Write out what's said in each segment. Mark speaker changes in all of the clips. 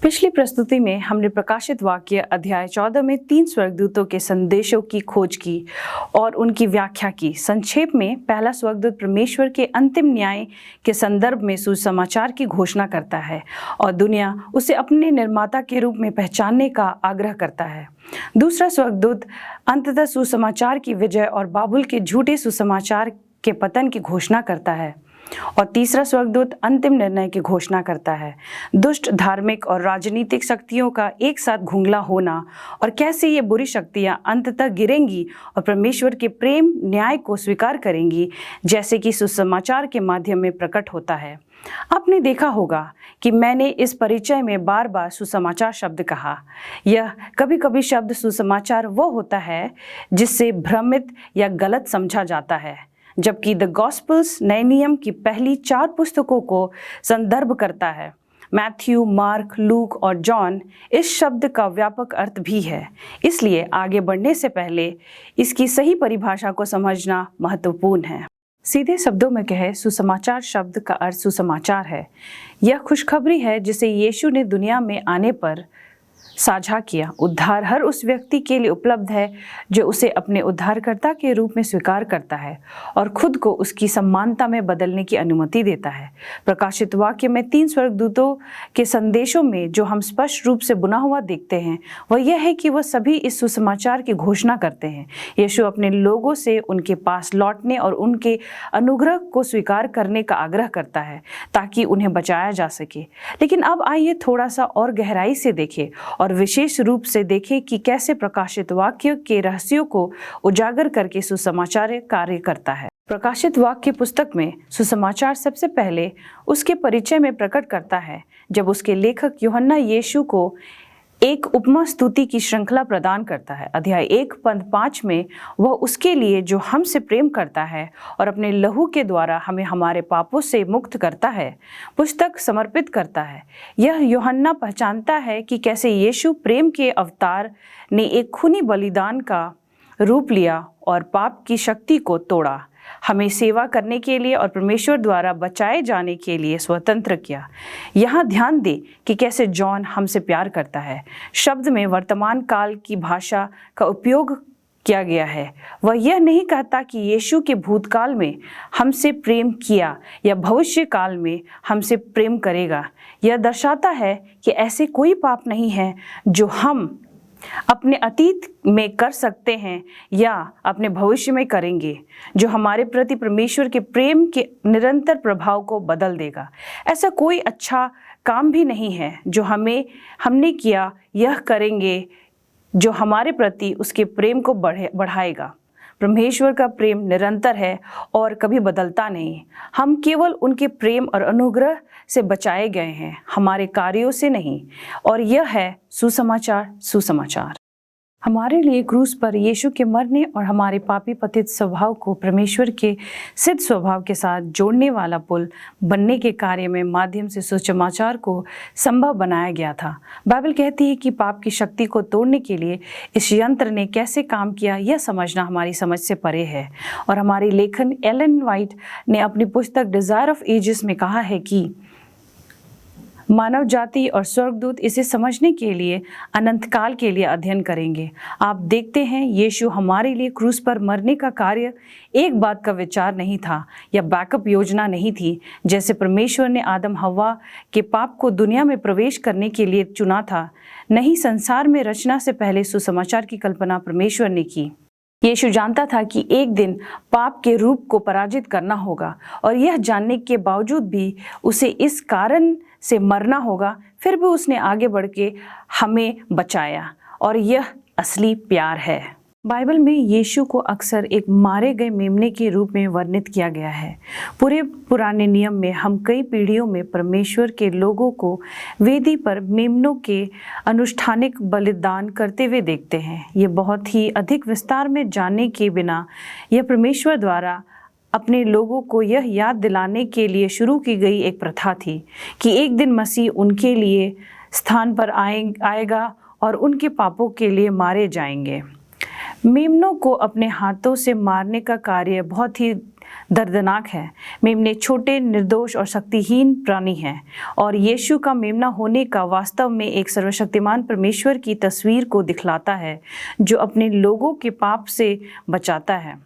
Speaker 1: पिछली प्रस्तुति में हमने प्रकाशित वाक्य अध्याय 14 में 3 स्वर्गदूतों के संदेशों की खोज की और उनकी व्याख्या की। संक्षेप में पहला स्वर्गदूत परमेश्वर के अंतिम न्याय के संदर्भ में सुसमाचार की घोषणा करता है और दुनिया उसे अपने निर्माता के रूप में पहचानने का आग्रह करता है। दूसरा स्वर्गदूत अंततः सुसमाचार की विजय और बाबुल के झूठे सुसमाचार के पतन की घोषणा करता है और तीसरा स्वर्गदूत अंतिम निर्णय की घोषणा करता है। दुष्ट धार्मिक और राजनीतिक शक्तियों का एक साथ घुंघला होना और कैसे ये बुरी शक्तियां अंततः गिरेंगी और परमेश्वर के प्रेम न्याय को स्वीकार करेंगी, जैसे कि सुसमाचार के माध्यम में प्रकट होता है। आपने देखा होगा कि मैंने इस परिचय में बार बार सुसमाचार शब्द कहा। यह कभी कभी शब्द सुसमाचार वो होता है जिससे भ्रमित या गलत समझा जाता है, जबकि द गॉस्पेल्स नए नियम की पहली 4 पुस्तकों को संदर्भ करता है। मैथ्यू, मार्क, लूक और जॉन इस शब्द का व्यापक अर्थ भी है। इसलिए आगे बढ़ने से पहले इसकी सही परिभाषा को समझना महत्वपूर्ण है। सीधे शब्दों में कहे, सुसमाचार शब्द का अर्थ सुसमाचार है। यह खुशखबरी है जिसे यीशु ने दुनिया में आने पर साझा किया। उद्धार हर उस व्यक्ति के लिए उपलब्ध है जो उसे अपने उद्धारकर्ता के रूप में स्वीकार करता है और खुद को उसकी समानता में बदलने की अनुमति देता है। प्रकाशित वाक्य में 3 स्वर्गदूतों के संदेशों में जो हम स्पष्ट रूप से बुना हुआ देखते हैं वह यह है कि वह सभी इस सुसमाचार की घोषणा करते हैं। यीशु अपने लोगों से उनके पास लौटने और उनके अनुग्रह को स्वीकार करने का आग्रह करता है ताकि उन्हें बचाया जा सके। लेकिन अब आइए थोड़ा सा और गहराई से देखें और विशेष रूप से देखें कि कैसे प्रकाशित वाक्य के रहस्यों को उजागर करके सुसमाचार कार्य करता है। प्रकाशित वाक्य पुस्तक में सुसमाचार सबसे पहले उसके परिचय में प्रकट करता है जब उसके लेखक यूहन्ना यीशु को एक उपमा स्तुति की श्रृंखला प्रदान करता है। अध्याय 1 पद 5 में वह उसके लिए जो हमसे प्रेम करता है और अपने लहू के द्वारा हमें हमारे पापों से मुक्त करता है पुस्तक समर्पित करता है। यह यूहन्ना पहचानता है कि कैसे यीशु प्रेम के अवतार ने एक खूनी बलिदान का रूप लिया और पाप की शक्ति को तोड़ा, हमें सेवा करने के लिए और परमेश्वर द्वारा बचाए जाने के लिए स्वतंत्र किया। यहाँ ध्यान दें कि कैसे जॉन हमसे प्यार करता है शब्द में वर्तमान काल की भाषा का उपयोग किया गया है। वह यह नहीं कहता कि यीशु के भूतकाल में हमसे प्रेम किया या भविष्य काल में हमसे प्रेम करेगा। यह दर्शाता है कि ऐसे कोई पाप नहीं है जो हम अपने अतीत में कर सकते हैं या अपने भविष्य में करेंगे, जो हमारे प्रति परमेश्वर के प्रेम के निरंतर प्रभाव को बदल देगा। ऐसा कोई अच्छा काम भी नहीं है जो हमने किया यह करेंगे जो हमारे प्रति उसके प्रेम को बढ़ाएगा। परमेश्वर का प्रेम निरंतर है और कभी बदलता नहीं। हम केवल उनके प्रेम और अनुग्रह से बचाए गए हैं, हमारे कार्यों से नहीं। और यह है सुसमाचार। हमारे लिए क्रूस पर यीशु के मरने और हमारे पापी पतित स्वभाव को परमेश्वर के सिद्ध स्वभाव के साथ जोड़ने वाला पुल बनने के कार्य में माध्यम से सुसमाचार को संभव बनाया गया था। बाइबल कहती है कि पाप की शक्ति को तोड़ने के लिए इस यंत्र ने कैसे काम किया यह समझना हमारी समझ से परे है। और हमारी लेखन एलन वाइट ने अपनी पुस्तक डिजायर ऑफ एजेस में कहा है कि मानव जाति और स्वर्गदूत इसे समझने के लिए अनंत काल के लिए अध्ययन करेंगे। आप देखते हैं यीशु हमारे लिए क्रूस पर मरने का कार्य एक बात का विचार नहीं था या बैकअप योजना नहीं थी। जैसे परमेश्वर ने आदम हव्वा के पाप को दुनिया में प्रवेश करने के लिए चुना था, नहीं संसार में रचना से पहले सुसमाचार की कल्पना परमेश्वर ने की। यीशु जानता था कि एक दिन पाप के रूप को पराजित करना होगा और यह जानने के बावजूद भी उसे इस कारण से मरना होगा, फिर भी उसने आगे बढ़ के हमें बचाया और यह असली प्यार है। बाइबल में यीशु को अक्सर एक मारे गए मेमने के रूप में वर्णित किया गया है। पूरे पुराने नियम में हम कई पीढ़ियों में परमेश्वर के लोगों को वेदी पर मेमनों के अनुष्ठानिक बलिदान करते हुए देखते हैं। ये बहुत ही अधिक विस्तार में जानने के बिना यह परमेश्वर द्वारा अपने लोगों को यह याद दिलाने के लिए शुरू की गई एक प्रथा थी कि एक दिन मसीह उनके लिए स्थान पर आएगा और उनके पापों के लिए मारे जाएंगे। मेमनों को अपने हाथों से मारने का कार्य बहुत ही दर्दनाक है। मेमने छोटे, निर्दोष और शक्तिहीन प्राणी हैं और यीशु का मेमना होने का वास्तव में एक सर्वशक्तिमान परमेश्वर की तस्वीर को दिखलाता है जो अपने लोगों के पाप से बचाता है।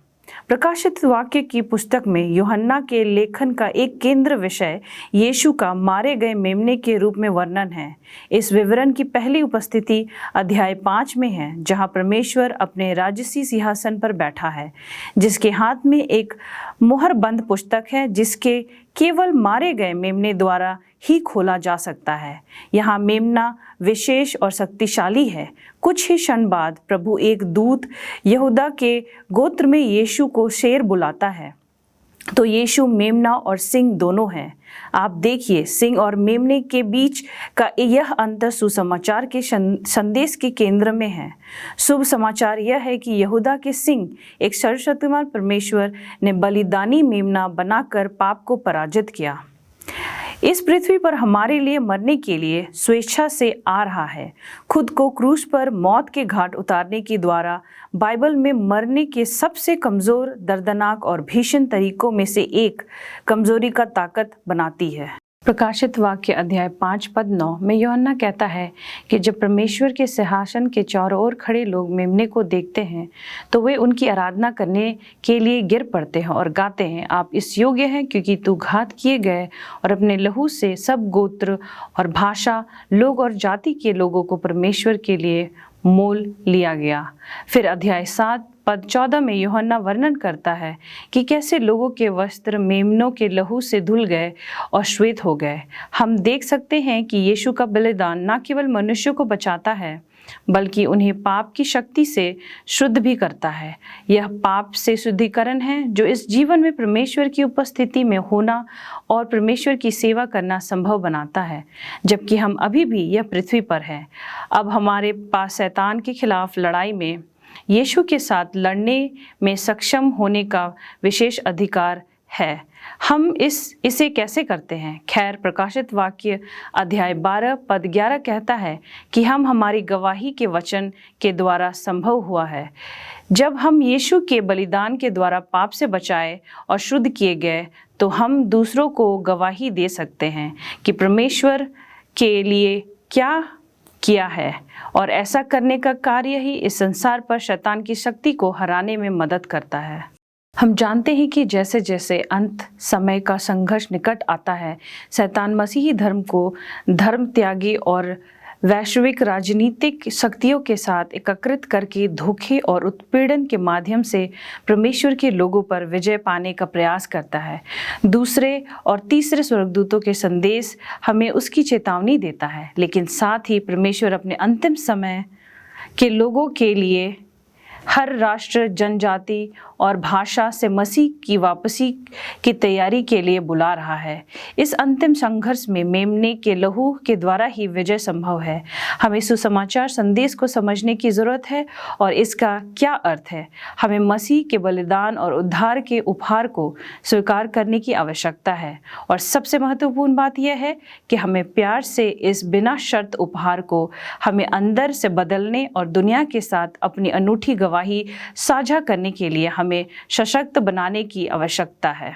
Speaker 1: प्रकाशित वाक्य की पुस्तक में यूहन्ना के लेखन का एक केंद्र विषय यीशु का मारे गए मेमने के रूप में वर्णन है। इस विवरण की पहली उपस्थिति अध्याय 5 में है, जहां परमेश्वर अपने राजसी सिंहासन पर बैठा है, जिसके हाथ में एक मुहरबंद पुस्तक है जिसके केवल मारे गए मेमने द्वारा ही खोला जा सकता है। यहाँ मेमना विशेष और शक्तिशाली है। कुछ ही क्षण बाद प्रभु एक दूत यहूदा के गोत्र में यीशु को शेर बुलाता है। तो यीशु मेमना और सिंह दोनों हैं। आप देखिए, सिंह और मेमने के बीच का यह अंतर सुसमाचार के संदेश के केंद्र में है। शुभ समाचार यह है कि यहूदा के सिंह एक सर्वशक्तिमान परमेश्वर ने बलिदानी मेमना बनाकर पाप को पराजित किया। इस पृथ्वी पर हमारे लिए मरने के लिए स्वेच्छा से आ रहा है। खुद को क्रूस पर मौत के घाट उतारने के द्वारा बाइबल में मरने के सबसे कमज़ोर, दर्दनाक और भीषण तरीकों में से एक कमजोरी का ताकत बनाती है। प्रकाशित वाक्य अध्याय 5 पद 9 में यूहन्ना कहता है कि जब परमेश्वर के सिंहासन के चारों ओर खड़े लोग मेमने को देखते हैं तो वे उनकी आराधना करने के लिए गिर पड़ते हैं और गाते हैं, आप इस योग्य हैं क्योंकि तू घात किए गए और अपने लहू से सब गोत्र और भाषा, लोग और जाति के लोगों को परमेश्वर के लिए मोल लिया गया। फिर अध्याय 7 पद 14 में यूहन्ना वर्णन करता है कि कैसे लोगों के वस्त्र मेमनों के लहू से धुल गए और श्वेत हो गए। हम देख सकते हैं कि यीशु का बलिदान न केवल मनुष्यों को बचाता है बल्कि उन्हें पाप की शक्ति से शुद्ध भी करता है। यह पाप से शुद्धिकरण है जो इस जीवन में परमेश्वर की उपस्थिति में होना और परमेश्वर की सेवा करना संभव बनाता है, जबकि हम अभी भी यह पृथ्वी पर हैं। अब हमारे पास शैतान के खिलाफ लड़ाई में यीशु के साथ लड़ने में सक्षम होने का विशेष अधिकार है। हम इसे कैसे करते हैं? खैर, प्रकाशित वाक्य अध्याय 12 पद 11 कहता है कि हम हमारी गवाही के वचन के द्वारा संभव हुआ है। जब हम यीशु के बलिदान के द्वारा पाप से बचाए और शुद्ध किए गए तो हम दूसरों को गवाही दे सकते हैं कि परमेश्वर के लिए क्या किया है, और ऐसा करने का कार्य ही इस संसार पर शैतान की शक्ति को हराने में मदद करता है। हम जानते हैं कि जैसे जैसे अंत समय का संघर्ष निकट आता है, शैतान मसीही धर्म को धर्म त्यागी और वैश्विक राजनीतिक शक्तियों के साथ एकत्रित करके धोखे और उत्पीड़न के माध्यम से परमेश्वर के लोगों पर विजय पाने का प्रयास करता है। दूसरे और तीसरे स्वर्गदूतों के संदेश हमें उसकी चेतावनी देता है, लेकिन साथ ही परमेश्वर अपने अंतिम समय के लोगों के लिए हर राष्ट्र, जनजाति और भाषा से मसीह की वापसी की तैयारी के लिए बुला रहा है। इस अंतिम संघर्ष में मेमने के लहू के द्वारा ही विजय संभव है। हमें सुसमाचार संदेश को समझने की जरूरत है और इसका क्या अर्थ है। हमें मसीह के बलिदान और उद्धार के उपहार को स्वीकार करने की आवश्यकता है, और सबसे महत्वपूर्ण बात यह है कि हमें प्यार से इस बिना शर्त उपहार को हमें अंदर से बदलने और दुनिया के साथ अपनी अनूठी गवाही साझा करने के लिए हमें सशक्त बनाने की आवश्यकता है।